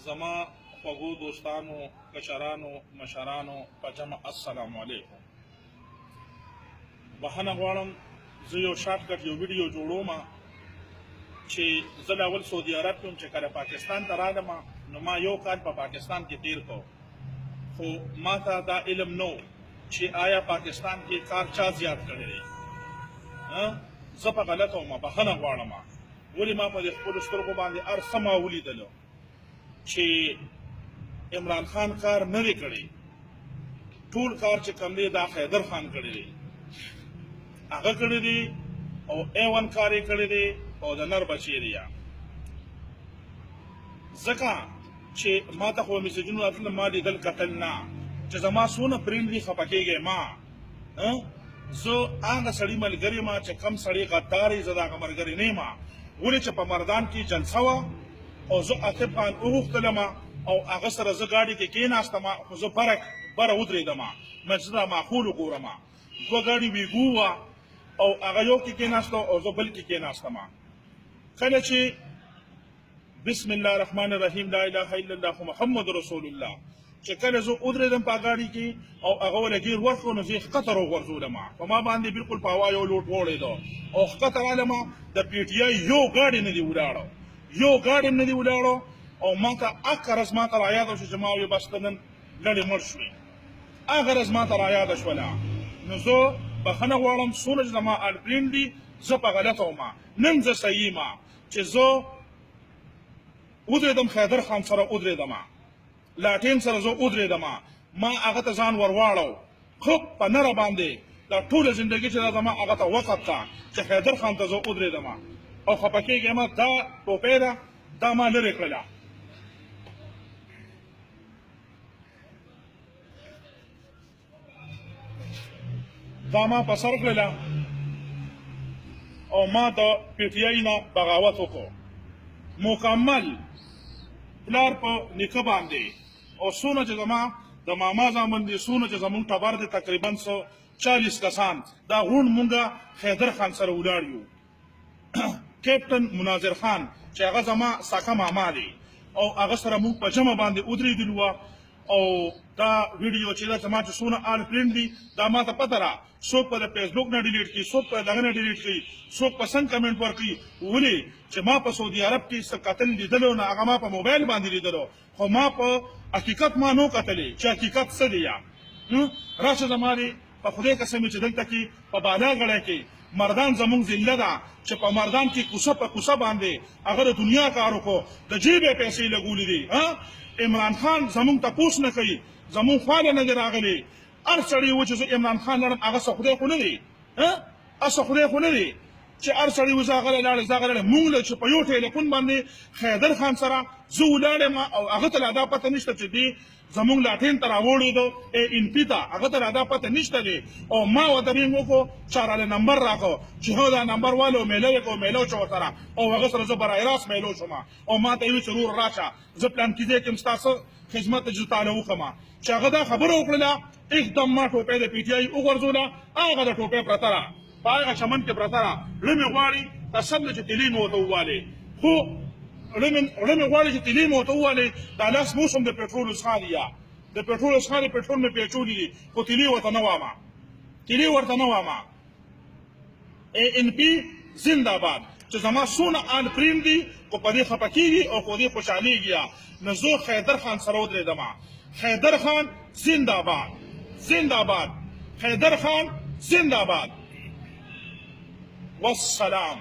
زما خوږو دوستانو کشرانو مشرانو په جمع السلام علیکم. بخښنه غواړم، زه یو شارټکټ یو ویډیو جوړوم چې زه اول سعودي عرب کې وم چې کله پاکستان ته رالم نو ما یو کال په پاکستان کې تیر کو، خو ما ته دا علم نو چې آیا پاکستان کې کار چا زیات کړی دی. زه په غلطه وم، بخښنه غواړم، ولې ما په دې خپلو سترګو باندې هر څه ما ولیدلو چې عمران خان کار نه دی کړی. ټول کار چې کوم دی دا حیدر خان کړی دی، هغه کړی دی او A1 کار یې کړی دی او د نر بچی دی. ځکه چې ما ته خو میسجونه راتلل، ما لیدل کتل نه چې زما څونه فرینډ دي، خفه کېږي ما. زه هغه سړي ملګری ما چې کم سړی غدار یې، زه د هغه ملګری نه یم. ولې چې په مردان کې جلسه وه او زه عاقب خان وغوښتلم او هغه سره زه ګاډي کې کېناستم، خو زه بره ودرېدم، چې دا معقول وګورم. دوه ګاډي ویګو وه او هغه یو کې کېناسته او زه بل کې کېناستم. کله چې بسم الله الرحمن الرحیم لا اله الا الله محمد رسول الله چې کله زه ودرېدم په ګاډي کې او هغه ولې ګیر ورکړو، نو زه ښکته راوغورځولم، په ما باندې بالکل په هوا یو لوټ وړېده او ښکته رالم. د پی ټي آی یو ګاډی نه دی ولاړو، یو ګاډی نه دی ولاړو او ما ته هغه رز ما ته رایاده شو چې ما ویل بس ته نن لړې مړ شوې. هغه رز ما ته رایاده شوله. نو زه بخښنه غواړم، څومره چې زما الفرینډ دي زه په غلطه وم. نن زه صحیح یم چې زه ودرېدم، حیدر خان سره ودرېدم، لاټین سره زه ودرېدم، ما هغه ته ځان ورواړو. خو په نره باندې دا ټوله زندګي چې دا زما هغه ته وقف ته چې حیدر خان ته زه ودرېدم او خفه کېږم. دا ټوپۍ ده، دا ما لرې کړله. دا ما په سر کړله او ما د پی ټي آی نه بغاوت وکړو، مکمل پلار په نیکه باندې. او څونه چې زما د ماما زامن دي، څونه چې زمونږ ټبر دی تقریبا 140 کسان، دا غونډ مونږه حیدر خان سره ولاړ یو. کیپټن مناظر خان چې هغه زما ساکه ماما دی او هغه سره مونږ په جمع باندې ودرېدلو وه. او دا ویډیو چې دا زما چې څونه آل فرینډ دي دا ما ته پته ده، څوک په د فیسبوک نه ډیلیټ کړي، څوک په دغه نه ډیلیټ کړي، څوک په څنګه کمنټ ورکړي. ولې چې ما په سعودي عرب کې څه کتل لیدلو نه، هغه ما په موبایل باندې لیدلو، خو ما په حقیقت ما نو کتلی چې حقیقت څه دی. راشه زما دی په خدای قسم چې دلته کې په بالاغړی کې مردان زمونږ ذله ده چې په مردان کې کوڅه په کوڅه باندې هغه د دنیا کار وکړو، د جیبې پیسې لګولې دي. عمران خان زمونږ تپوس نه کوي، زمونږ خواله نه دی راغلی. هر سړی و چې زه عمران خان لرم، هغه څه خدای خو نه دی، هسه خدای خو نه دی چې هر سړی و زه هغه لاړې زه هغه لاړې. مونږ له چې په یو ټیلیفون باندې حیدر خان سره زه ولاړم او هغه ته لا دا پته نشته چې دی زمونږ لاټین ته راوړېدو ان پي ته، هغه ته لا دا پته نشته دی. او ما ورته رینګ وکړو، چاراله نمبر راکړو چې هو دا نمبر والو میلو یې کړو، میلو شو ورسره او هغه سره زه برای راست میلو شوم. او ما ته یې ویل چې ورور راشه، زه پلان کې ځای کې یم ستاسو خدمت ته چې تعالی وکړم. چې هغه دا خبره وکړله، एकदम ما ټوپۍ د پی ټي آی وغورځوله، هغه د ټوپۍ پرته ده، په هغه چمن کې پرته ده. لمې غواړي قسم دی چې تیلې مې ورته ووالې، خو لمې غواړي چې تیلې مې ورته ووالې. دا لاس موسم د پټرول څښا دی، د پټرول څښا دی، پټرول مې پیچولي دي، خو تیلې ورته نه وامه، تیلې ورته نه وامه. ان پي زنده باد. چې زما څونه آل فرینډ دي خو په دې خفه کېږي او په دې خوشحالېږي. نو زه حیدر خان سره ودرېدم. حیدر خان زنده باد، زنده باد، حیدر خان زنده باد. والسلام.